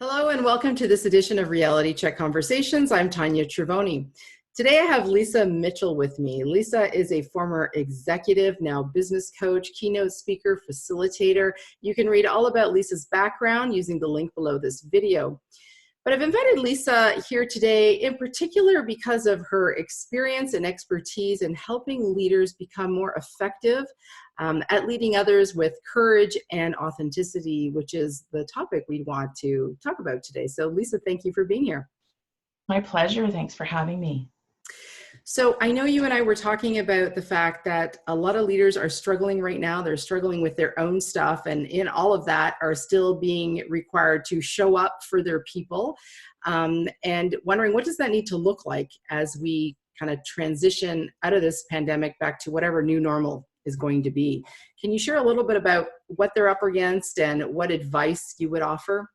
Hello and welcome to this edition of RealityChek Conversations. I'm Tanya Trivoni. Today I have Lisa Mitchell with me. Lisa is a former executive, now business coach, keynote speaker, facilitator. You can read all about Lisa's background using the link below this video. But I've invited Lisa here today in particular because of her experience and expertise in helping leaders become more effective at leading others with courage and authenticity, which is the topic we want to talk about today. So Lisa, thank you for being here. My pleasure. Thanks for having me. So I know you and I were talking about the fact that a lot of leaders are struggling right now. They're struggling with their own stuff, and in all of that are still being required to show up for their people, and wondering what does that need to look like as we kind of transition out of this pandemic back to whatever new normal is going to be. Can you share a little bit about what they're up against and what advice you would offer?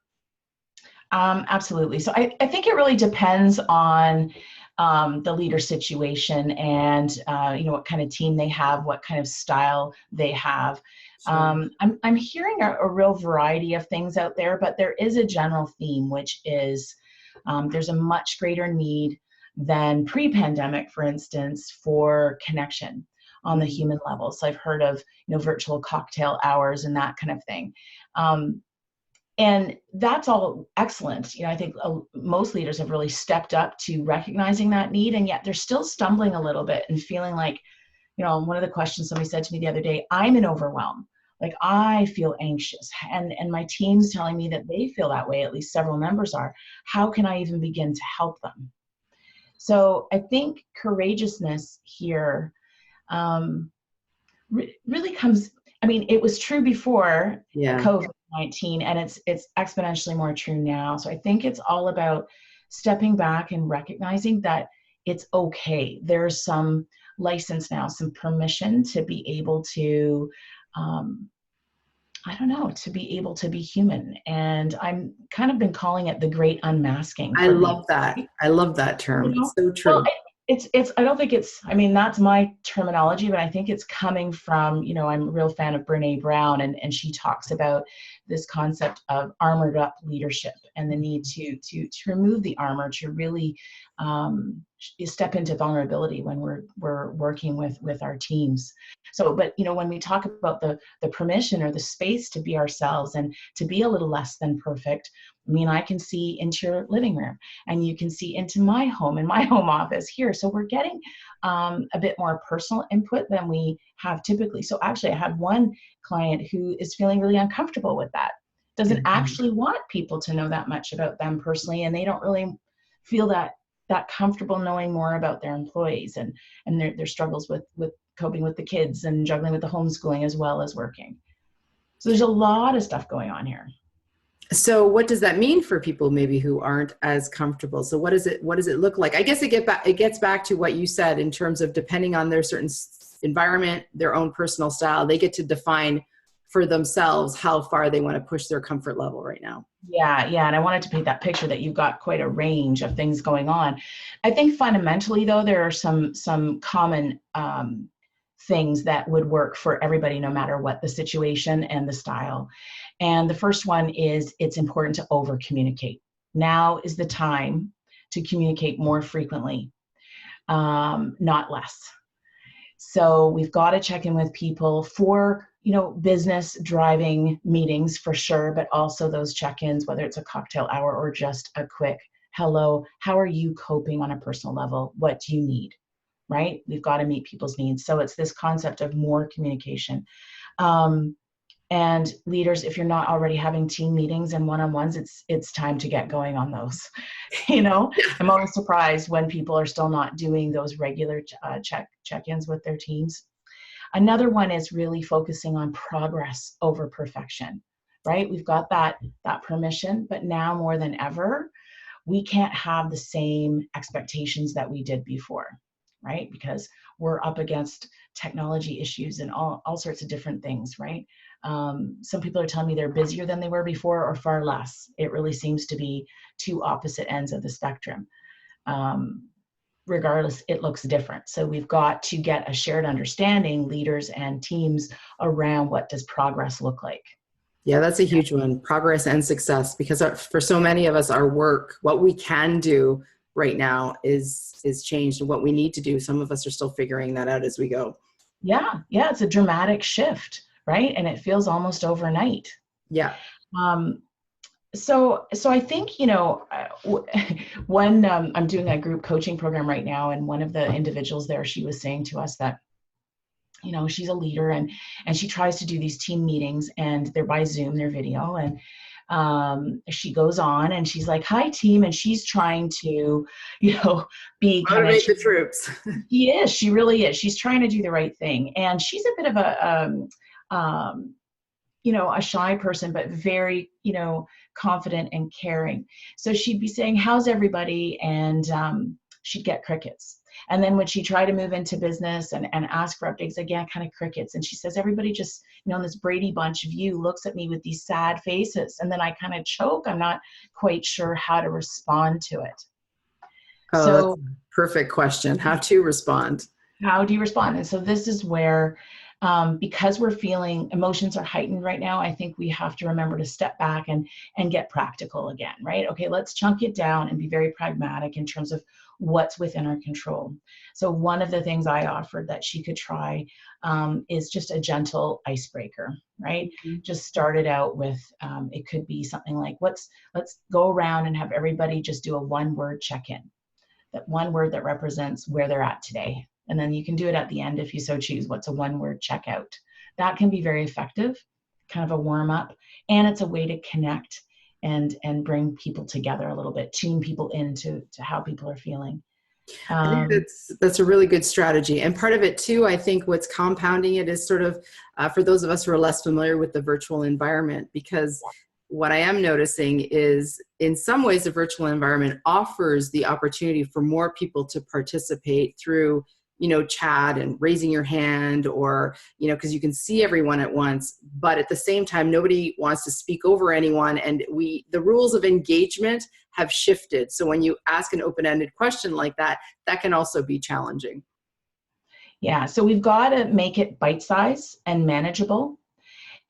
Absolutely. So I think it really depends on the leader situation and what kind of team they have, what kind of style they have. Sure. I'm hearing a real variety of things out there, but there is a general theme, which is there's a much greater need than pre-pandemic, for instance, for connection on the human level. So I've heard of virtual cocktail hours and that kind of thing. And that's all excellent. I think most leaders have really stepped up to recognizing that need, and yet they're still stumbling a little bit and feeling like, one of the questions somebody said to me the other day, I'm in overwhelm. Like I feel anxious, and my team's telling me that they feel that way, at least several members are. How can I even begin to help them? So I think courageousness here really comes, it was true before COVID-19, and it's exponentially more true now. So I think it's all about stepping back and recognizing that it's okay. There's some license now, some permission to be able to, to be able to be human. And I'm kind of been calling it the great unmasking. I love that. I love that term. It's so true. Well, I don't think it's, that's my terminology, but I think it's coming from, I'm a real fan of Brene Brown, and she talks about this concept of armored up leadership and the need to remove the armor, to really step into vulnerability when we're working with our teams. So, but when we talk about the permission or the space to be ourselves and to be a little less than perfect, I can see into your living room, and you can see into my home and my home office here. So we're getting a bit more personal input than we have typically. So actually, I had one client who is feeling really uncomfortable with that, doesn't actually want people to know that much about them personally, and they don't really feel that comfortable knowing more about their employees and their struggles with coping with the kids and juggling with the homeschooling as well as working. So there's a lot of stuff going on here. So what does that mean for people maybe who aren't as comfortable? So what does it look like? I guess it gets back to what you said in terms of depending on their certain environment, their own personal style, they get to define for themselves how far they want to push their comfort level right now. Yeah. And I wanted to paint that picture that you've got quite a range of things going on. I think fundamentally, though, there are some common things that would work for everybody, no matter what the situation and the style. And the first one is it's important to over communicate. Now is the time to communicate more frequently, not less. So we've got to check in with people for, business driving meetings for sure, but also those check-ins, whether it's a cocktail hour or just a quick hello, how are you coping on a personal level? What do you need? Right? We've got to meet people's needs. So it's this concept of more communication. And leaders, if you're not already having team meetings and one-on-ones, it's time to get going on those. I'm always surprised when people are still not doing those regular check-ins with their teams. Another one is really focusing on progress over perfection, right? We've got that permission, but now more than ever, we can't have the same expectations that we did before, right? Because we're up against technology issues and all sorts of different things, right? Some people are telling me they're busier than they were before or far less. It really seems to be two opposite ends of the spectrum. Regardless, it looks different. So we've got to get a shared understanding, leaders and teams, around what does progress look like. Yeah, that's a huge one. Progress and success, because for so many of us, our work, what we can do right now is changed, and what we need to do, some of us are still figuring that out as we go. Yeah, yeah, it's a dramatic shift, right? And it feels almost overnight. Yeah. Um, so I think, when I'm doing a group coaching program right now, and one of the individuals there, she was saying to us that, she's a leader, and she tries to do these team meetings, and they're by Zoom, they're video, and she goes on and she's like, "Hi team," and she's trying to, be kind of, Motivate the troops. she really is. She's trying to do the right thing, and she's a bit of a shy person, but very, confident and caring. So she'd be saying, "How's everybody?" And she'd get crickets. And then when she tried to move into business and ask for updates, again, kind of crickets. And she says, everybody just, in this Brady Bunch view, looks at me with these sad faces. And then I kind of choke. I'm not quite sure how to respond to it. Oh, So that's a perfect question. How to respond. how do you respond? And so this is where, because we're feeling emotions are heightened right now, I think we have to remember to step back and get practical again, right? Okay, let's chunk it down and be very pragmatic in terms of what's within our control. So one of the things I offered that she could try is just a gentle icebreaker, right? Mm-hmm. Just start it out with, it could be something like, let's go around and have everybody just do a one-word check-in. That one word that represents where they're at today. And then you can do it at the end if you so choose. What's a one-word checkout? That can be very effective, kind of a warm-up, and it's a way to connect and bring people together a little bit, tune people into how people are feeling. I think that's a really good strategy. And part of it too, I think what's compounding it is sort of for those of us who are less familiar with the virtual environment, because what I am noticing is in some ways the virtual environment offers the opportunity for more people to participate through, chat and raising your hand, or, because you can see everyone at once, but at the same time, nobody wants to speak over anyone. And the rules of engagement have shifted. So when you ask an open-ended question like that, that can also be challenging. Yeah, so we've got to make it bite-sized and manageable.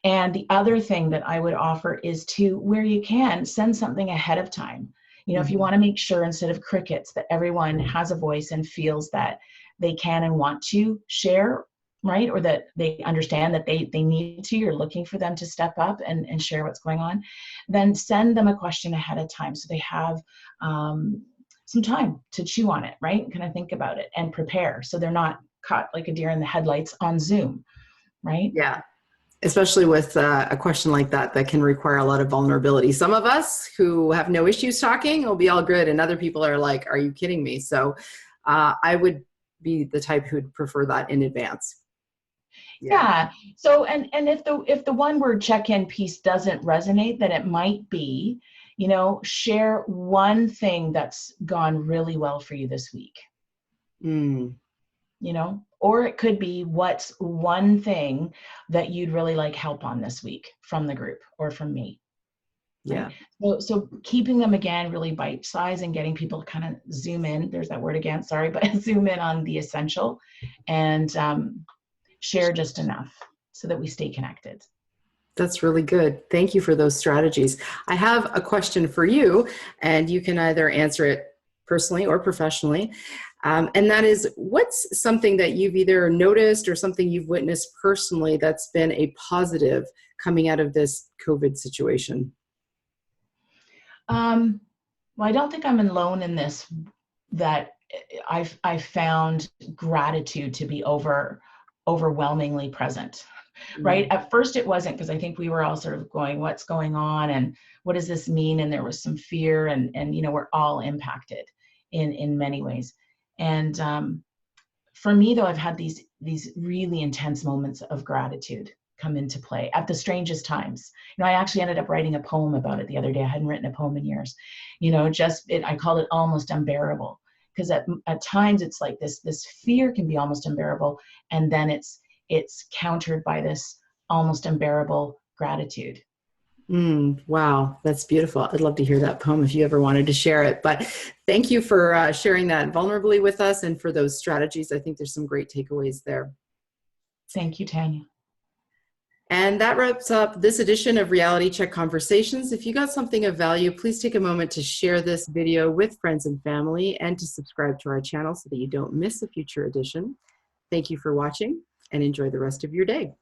And the other thing that I would offer is to, where you can, send something ahead of time. If you want to make sure, instead of crickets, that everyone has a voice and feels that they can and want to share, right? Or that they understand that they need to, you're looking for them to step up and share what's going on, then send them a question ahead of time so they have some time to chew on it, right? Kind of think about it and prepare so they're not caught like a deer in the headlights on Zoom, right? Yeah. Especially with a question like that can require a lot of vulnerability. Some of us who have no issues talking will be all good, and other people are like, are you kidding me? So I would be the type who'd prefer that in advance. Yeah. So, and if the one word check-in piece doesn't resonate, then it might be, share one thing that's gone really well for you this week. Mm. Or it could be, what's one thing that you'd really like help on this week from the group or from me. Yeah. Right? So keeping them, again, really bite-sized and getting people to kind of zoom in. There's that word again, sorry, but zoom in on the essential and share just enough so that we stay connected. That's really good. Thank you for those strategies. I have a question for you, and you can either answer it personally or professionally. And that is, what's something that you've either noticed or something you've witnessed personally that's been a positive coming out of this COVID situation? Well, I don't think I'm alone in this, that I've found gratitude to be overwhelmingly present. Right? At first it wasn't, because I think we were all sort of going, what's going on and what does this mean? And there was some fear, and we're all impacted in many ways. And for me, though, I've had these really intense moments of gratitude come into play at the strangest times. I actually ended up writing a poem about it the other day. I hadn't written a poem in years. I called it Almost Unbearable, because at times it's like this fear can be almost unbearable, and then it's countered by this almost unbearable gratitude. Wow, that's beautiful. I'd love to hear that poem if you ever wanted to share it. But thank you for sharing that vulnerably with us and for those strategies. I think there's some great takeaways there. Thank you, Tanya. And that wraps up this edition of Reality Check Conversations. If you got something of value, please take a moment to share this video with friends and family and to subscribe to our channel so that you don't miss a future edition. Thank you for watching and enjoy the rest of your day.